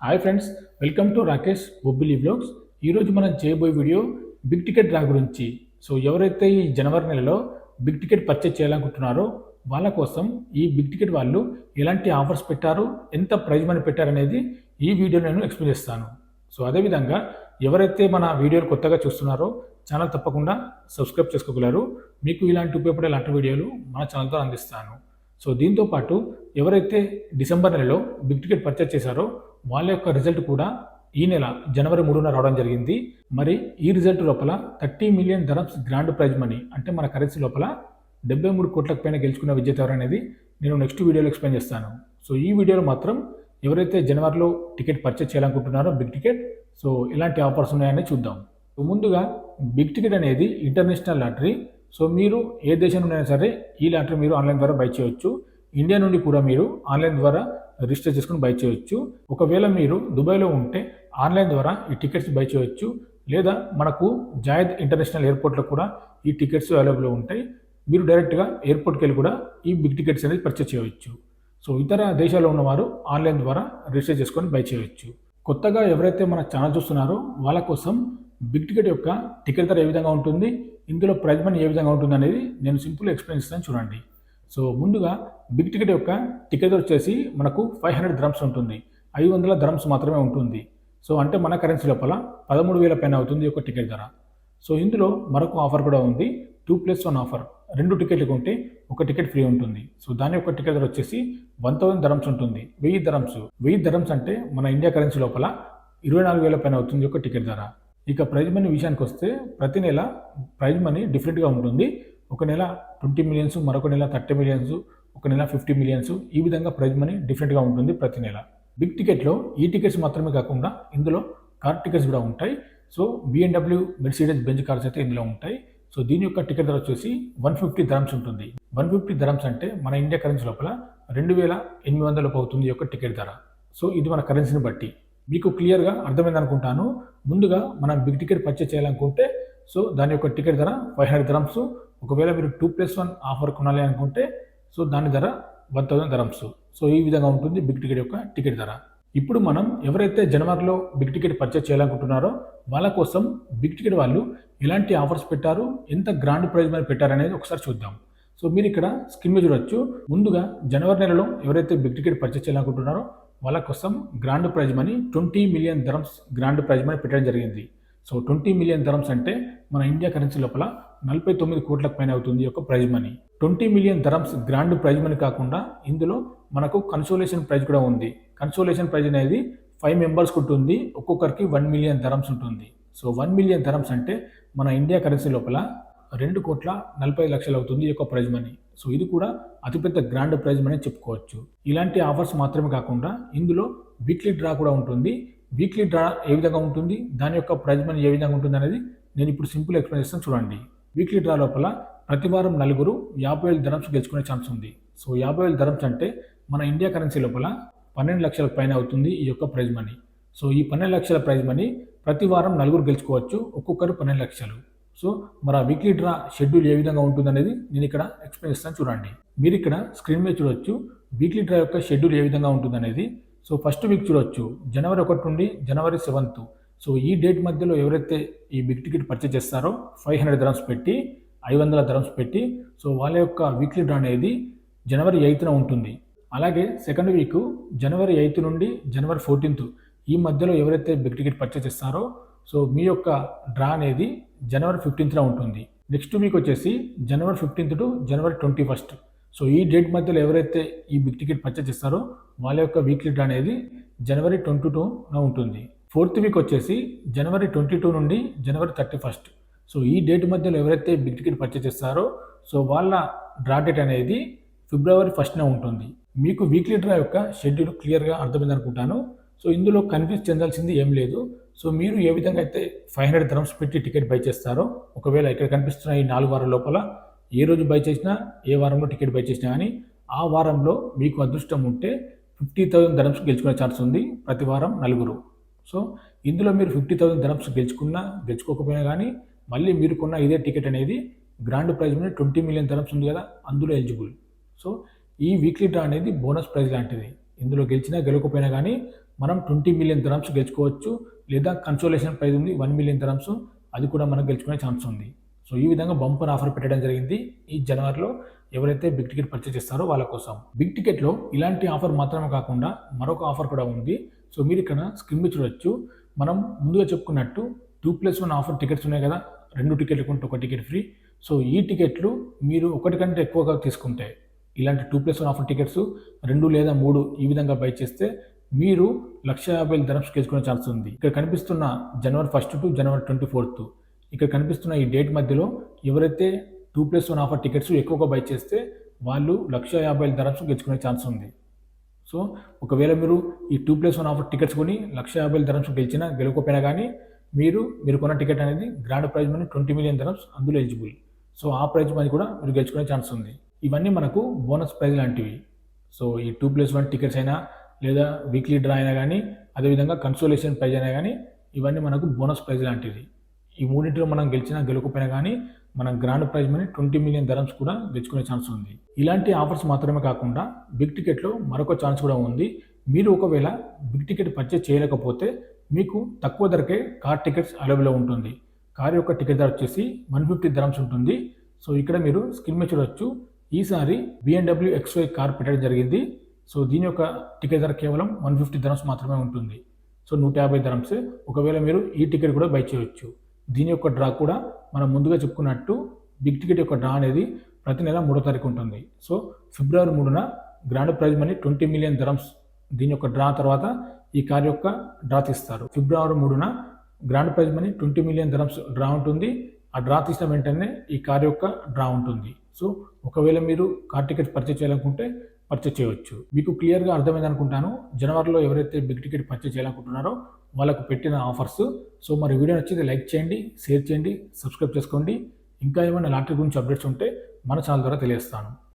Hi friends, welcome to Rakesh Bobbili vlogs. ఈరోజు మనం చేయబోయే వీడియో బిగ్ టికెట్ డ్రా గురించి. సో ఎవరైతే ఈ జనవరి నెలలో బిగ్ టికెట్ పర్చేజ్ చేయాలనుకుంటున్నారో వాళ్ళ కోసం ఈ బిగ్ టికెట్ వాళ్ళు ఎలాంటి ఆఫర్స్ పెట్టారు, ఎంత ప్రైజ్ మనీ పెట్టారనేది ఈ వీడియోలో నేను ఎక్స్ప్లెయిన్ చేస్తాను. సో అదేవిధంగా ఎవరైతే మన వీడియోలు కొత్తగా చూస్తున్నారో ఛానల్ తప్పకుండా సబ్స్క్రైబ్ చేసుకోగలరు. మీకు ఇలాంటి ఉపయోగపడే ఇలాంటి వీడియోలు మన ఛానల్తో అందిస్తాను. సో దీంతో పాటు ఎవరైతే డిసెంబర్ నెలలో బిగ్ టికెట్ పర్చేజ్ చేశారో వాళ్ళ యొక్క రిజల్ట్ కూడా ఈ నెల జనవరి 3న రావడం జరిగింది. మరి ఈ రిజల్ట్ లోపల 30 million dirhams grand prize money అంటే మన కరెన్సీ లోపల 73 కోట్లకు పైన గెలుచుకున్న విజేత ఎవరనేది నేను నెక్స్ట్ వీడియోలో ఎక్స్ప్లెయిన్ చేస్తాను. సో ఈ వీడియోలో మాత్రం ఎవరైతే జనవరిలో టికెట్ పర్చేజ్ చేయాలనుకుంటున్నారో బిగ్ టికెట్, సో ఇలాంటి ఆఫర్స్ ఉన్నాయని చూద్దాం. సో ముందుగా బిగ్ టికెట్ అనేది ఇంటర్నేషనల్ లాటరీ. సో మీరు ఏ దేశం నుండి అయినా సరే ఈ లాటరీ మీరు ఆన్లైన్ ద్వారా బై చేయవచ్చు. ఇండియా నుండి కూడా మీరు ఆన్లైన్ ద్వారా రిజిస్టర్ చేసుకుని బై చేయవచ్చు. ఒకవేళ మీరు దుబాయ్లో ఉంటే ఆన్లైన్ ద్వారా ఈ టికెట్స్ బై చేయవచ్చు, లేదా మనకు జాయద్ ఇంటర్నేషనల్ ఎయిర్పోర్ట్లో కూడా ఈ టికెట్స్ అవైలబుల్ ఉంటాయి. మీరు డైరెక్ట్గా ఎయిర్పోర్ట్కి వెళ్ళి కూడా ఈ బిగ్ టికెట్స్ అనేది పర్చేస్ చేయవచ్చు. సో ఇతర దేశాల్లో ఉన్నవారు ఆన్లైన్ ద్వారా రిజిస్టర్ చేసుకొని బై చేయవచ్చు. కొత్తగా ఎవరైతే మన ఛానల్ చూస్తున్నారో వాళ్ళ కోసం బిగ్ టికెట్ యొక్క టికెట్ ధర ఏ విధంగా ఉంటుంది, ఇందులో ప్రైజ్ మనీ ఏ విధంగా ఉంటుంది అనేది నేను సింపుల్ ఎక్స్ప్లెయిన్ చేస్తాను చూడండి. సో ముందుగా బిగ్ టికెట్ యొక్క టికెట్ వచ్చేసి మనకు 500 ద్రమ్స్ ఉంటుంది, 500 ద్రమ్స్ మాత్రమే ఉంటుంది. సో అంటే మన కరెన్సీ లోపల 13,000 పైన అవుతుంది ఒక టికెట్ ధర. సో ఇందులో మరొక ఆఫర్ కూడా ఉంది, 2+1 ఆఫర్. 2 టికెట్లు కొంటే ఒక టికెట్ ఫ్రీ ఉంటుంది. సో దాని యొక్క టికెట్ ధర వచ్చేసి 1000 ద్రమ్స్ ఉంటుంది, 1000 ద్రమ్స్. 1000 ద్రమ్స్ అంటే మన ఇండియా కరెన్సీ లోపల 24,000 పైన అవుతుంది ఒక టికెట్ ధర. ఇక ప్రైజ్ మనీ విషయానికి వస్తే ప్రతి నెల ప్రైజ్ మనీ డిఫరెంట్గా ఉంటుంది. ఒక నెల 20 మిలియన్స్, మరొక నెల 30 మిలియన్స్, ఒక నెల 50 మిలియన్స్, ఈ విధంగా ప్రైజ్ మనీ డిఫరెంట్గా ఉంటుంది ప్రతి నెల. బిగ్ టికెట్లో ఈ టికెట్స్ మాత్రమే కాకుండా ఇందులో కార్ టికెట్స్ కూడా ఉంటాయి. So BMW, Mercedes Benz cars అయితే ఇందులో ఉంటాయి. సో దీని యొక్క టికెట్ ధర వచ్చేసి 150 ద్రమ్స్ ఉంటుంది. 150 ద్రమ్స్ అంటే మన ఇండియా కరెన్సీ లోపల 2,800 అవుతుంది యొక్క టికెట్ ధర. సో ఇది మన కరెన్సీని బట్టి మీకు క్లియర్గా అర్థమైంది అనుకుంటాను. ముందుగా మనం బిగ్ టికెట్ పర్చేస్ చేయాలనుకుంటే సో దాని యొక్క టికెట్ ధర 500 ద్రమ్స్. ఒకవేళ మీరు 2+1 ఆఫర్ కొనాలి అనుకుంటే సో దాని ధర 1000 ద్రమ్స్. సో ఈ విధంగా ఉంటుంది బిగ్ టికెట్ యొక్క టికెట్ ధర. ఇప్పుడు మనం ఎవరైతే జనవరిలో బిగ్ టికెట్ పర్చేస్ చేయాలనుకుంటున్నారో వాళ్ళ కోసం బిగ్ టికెట్ వాళ్ళు ఎలాంటి ఆఫర్స్ పెట్టారు, ఎంత గ్రాండ్ ప్రైజ్ మనీ పెట్టారు అనేది ఒకసారి చూద్దాం. సో మీరు ఇక్కడ స్క్రీన్ మీద చూడొచ్చు. ముందుగా జనవరి నెలలో ఎవరైతే బిగ్ టికెట్ పర్చేస్ చేయాలనుకుంటున్నారో వాళ్ళ కోసం grand prize money 20 million dirhams grand prize money పెట్టడం జరిగింది. సో 20 మిలియన్ దరమ్స్ అంటే మన ఇండియా కరెన్సీ లోపల 49 కోట్లకు పైన అవుతుంది యొక్క prize money. 20 million dirhams grand prize money కాకుండా ఇందులో మనకు కన్సోలేషన్ ప్రైజ్ కూడా ఉంది. కన్సోలేషన్ ప్రైజ్ అనేది 5 మెంబర్స్కి ఉంటుంది, ఒక్కొక్కరికి 1 మిలియన్ దరమ్స్ ఉంటుంది. సో 1 మిలియన్ దరమ్స్ అంటే మన ఇండియా కరెన్సీ లోపల 2,45,00,000 అవుతుంది యొక్క ప్రైజ్ మనీ. సో ఇది కూడా అతిపెద్ద గ్రాండ్ ప్రైజ్ మనీ చెప్పుకోవచ్చు. ఇలాంటి ఆఫర్స్ మాత్రమే కాకుండా ఇందులో వీక్లీ డ్రా కూడా ఉంటుంది. వీక్లీ డ్రా ఏ విధంగా ఉంటుంది, దాని యొక్క ప్రైజ్ మనీ ఏ విధంగా ఉంటుంది అనేది నేను ఇప్పుడు సింపుల్ ఎక్స్ప్లెయిన్ చేస్తాను చూడండి. వీక్లీ డ్రా లోపల ప్రతి వారం నలుగురు 50,000 దరమ్స్ గెలుచుకునే ఛాన్స్ ఉంది. సో 50,000 దరమ్స్ అంటే మన ఇండియా కరెన్సీ లోపల 12 లక్షల పైన అవుతుంది ఈ యొక్క ప్రైజ్ మనీ. సో ఈ 12 లక్షల ప్రైజ్ మనీ ప్రతి వారం నలుగురు గెలుచుకోవచ్చు, ఒక్కొక్కరు 12 లక్షలు. సో మరి ఆ వీక్లీ డ్రా షెడ్యూల్ ఏ విధంగా ఉంటుంది అనేది నేను ఇక్కడ ఎక్స్ప్లెయిన్ చేస్తాను చూడండి. మీరు ఇక్కడ స్క్రీన్ మీద చూడొచ్చు వీక్లీ డ్రా యొక్క షెడ్యూల్ ఏ విధంగా ఉంటుంది అనేది. సో ఫస్ట్ వీక్ చూడొచ్చు జనవరి 1 నుండి జనవరి 7th. సో ఈ డేట్ మధ్యలో ఎవరైతే ఈ బిగ్ టికెట్ పర్చేజ్ చేస్తారో 500 ద్రమ్స్ పెట్టి, 500 ద్రమ్స్ పెట్టి, సో వాళ్ళ యొక్క వీక్లీ డ్రా అనేది జనవరి 8న ఉంటుంది. అలాగే సెకండ్ వీక్ జనవరి 8 నుండి జనవరి 14th ఈ మధ్యలో ఎవరైతే బిగ్ టికెట్ పర్చేజ్ చేస్తారో సో మీ యొక్క డ్రా అనేది జనవరి 15న ఉంటుంది. నెక్స్ట్ వీక్ వచ్చేసి జనవరి 15th to January 21st. So ఈ డేట్ మధ్యలో ఎవరైతే ఈ బిగ్ టికెట్ పర్చేజ్ చేస్తారో వాళ్ళ యొక్క వీక్లీ డ్రా అనేది జనవరి 22న ఉంటుంది. ఫోర్త్ వీక్ వచ్చేసి జనవరి 22 నుండి జనవరి 31st. సో ఈ డేట్ మధ్యలో ఎవరైతే బిగ్ టికెట్ పర్చేజ్ చేస్తారో సో వాళ్ళ డ్రా డేట్ అనేది ఫిబ్రవరి 1న ఉంటుంది. మీకు వీక్లీ డ్రా యొక్క షెడ్యూల్ క్లియర్గా అర్థమైంది అనుకుంటాను. సో ఇందులో కన్ఫ్యూజ్ చెందాల్సింది ఏం లేదు. సో మీరు ఏ విధంగా అయితే 500 ద్రమ్స్ పెట్టి టికెట్ బై చేస్తారో, ఒకవేళ ఇక్కడ కనిపిస్తున్న ఈ 4 వారాల లోపల ఏ రోజు బై చేసినా, ఏ వారంలో టికెట్ బై చేసినా కానీ ఆ వారంలో మీకు అదృష్టం ఉంటే 50,000 ద్రమ్స్ గెలుచుకునే ఛాన్స్ ఉంది ప్రతి వారం నలుగురు. సో ఇందులో మీరు 50,000 ద్రమ్స్ గెలుచుకున్నా గెలుచుకోకపోయినా కానీ మళ్ళీ మీరు కొన్న ఇదే టికెట్ అనేది గ్రాండ్ ప్రైజ్ మీద 20 మిలియన్ ద్రమ్స్ ఉంది కదా, అందులో ఎలిజిబుల్. సో ఈ వీక్లీ డ్రా అనేది బోనస్ ప్రైజ్ లాంటిది. ఇందులో గెలిచినా గెలవకపోయినా కానీ మనం 20 మిలియన్ దరమ్స్ గెలుచుకోవచ్చు, లేదా కన్సోలేషన్ ప్రైజ్ ఉంది 1 మిలియన్ దరమ్స్, అది కూడా మనం గెలుచుకునే ఛాన్స్ ఉంది. సో ఈ విధంగా బంపర్ ఆఫర్ పెట్టడం జరిగింది ఈ జనవరిలో ఎవరైతే బిగ్ టికెట్ పర్చేస్ చేస్తారో వాళ్ళ కోసం. బిగ్ టికెట్లో ఇలాంటి ఆఫర్ మాత్రమే కాకుండా మరొక ఆఫర్ కూడా ఉంది. సో మీరు ఇక్కడ స్క్రీన్ మీద చూడొచ్చు. మనం ముందుగా చెప్పుకున్నట్టు 2+1 ఆఫర్ టికెట్స్ ఉన్నాయి కదా, 2 టికెట్లు కొంటే 1 టికెట్ ఫ్రీ. సో ఈ టికెట్లు మీరు ఒకటి కంటే ఎక్కువగా తీసుకుంటే, ఇలాంటి 2+1 ఆఫర్ టికెట్స్ 2 లేదా 3 ఈ విధంగా బై చేస్తే మీరు 1,50,000 దరమ్స్ గెలుచుకునే ఛాన్స్ ఉంది. ఇక్కడ కనిపిస్తున్న జనవరి 1 టు జనవరి 24 ఇక్కడ కనిపిస్తున్న ఈ డేట్ మధ్యలో ఎవరైతే 2+1 ఆఫర్ టికెట్స్ ఎక్కువగా బై చేస్తే వాళ్ళు 1,50,000 దరమ్స్ గెలుచుకునే ఛాన్స్ ఉంది. సో ఒకవేళ మీరు ఈ 2+1 ఆఫర్ టికెట్స్ కొని 1,50,000 దరమ్స్ గెలిచినా గెలవకపోయినా కానీ మీరు కొన్న టికెట్ అనేది గ్రాండ్ ప్రైజ్ మనీ 20 మిలియన్ దరమ్స్ అందులో ఎలిజిబుల్. సో ఆ ప్రైజ్ మనీ కూడా మీరు గెలుచుకునే ఛాన్స్ ఉంది. ఇవన్నీ మనకు బోనస్ ప్రైజ్ లాంటివి. సో ఈ 2+1 టికెట్స్ అయినా లేదా వీక్లీ డ్రా అయినా కానీ, అదేవిధంగా కన్సోలేషన్ ప్రైజ్ అయినా కానీ, ఇవన్నీ మనకు బోనస్ ప్రైజ్ లాంటివి. ఈ మూడింటిలో మనం గెలిచినా గెలవకపోయినా కానీ మనం గ్రాండ్ ప్రైజ్ మనీ 20 మిలియన్ దరమ్స్ కూడా గెలుచుకునే ఛాన్స్ ఉంది. ఇలాంటి ఆఫర్స్ మాత్రమే కాకుండా బిగ్ టికెట్లో మరొక ఛాన్స్ కూడా ఉంది. మీరు ఒకవేళ బిగ్ టికెట్ పర్చేస్ చేయలేకపోతే మీకు తక్కువ ధరకే కార్ టికెట్స్ అవైలబుల్లో ఉంటుంది. కార్ యొక్క టికెట్ ధర వచ్చేసి 150 దరమ్స్ ఉంటుంది. సో ఇక్కడ మీరు స్క్రీన్ మీద చూడొచ్చు. ఈసారి BMW XY కార్ పెట్టడం జరిగింది. సో దీని యొక్క టికెట్ ధర కేవలం 150 దరమ్స్ మాత్రమే ఉంటుంది. సో 150 దరమ్స్. ఒకవేళ మీరు ఈ టికెట్ కూడా బై చేయవచ్చు. దీని యొక్క డ్రా కూడా మనం ముందుగా చెప్పుకున్నట్టు బిగ్ టికెట్ యొక్క డ్రా అనేది ప్రతి నెల 3వ తారీఖు ఉంటుంది. సో ఫిబ్రవరి 3న grand prize money 20 million dirhams దీని యొక్క డ్రా తర్వాత ఈ కార్ యొక్క డ్రా తీస్తారు. ఫిబ్రవరి 3న grand prize money 20 million dirhams draw ఉంటుంది. ఆ డ్రా తీసిన వెంటనే ఈ కార్ యొక్క డ్రా ఉంటుంది. సో ఒకవేళ మీరు కార్ టికెట్ పర్చేస్ చేయాలనుకుంటే పర్చేస్ చేయవచ్చు. మీకు క్లియర్గా అర్థమైంది అనుకుంటాను. జనవరిలో ఎవరైతే బిగ్ టికెట్ పర్చేస్ చేయాలనుకుంటున్నారో వాళ్ళకు పెట్టిన ఆఫర్స్. సో మరి వీడియో నచ్చితే లైక్ చేయండి, షేర్ చేయండి, సబ్స్క్రైబ్ చేసుకోండి. ఇంకా ఏమైనా లాటరీ గురించి అప్డేట్స్ ఉంటే మన ఛానల్ ద్వారా తెలియజేస్తాను.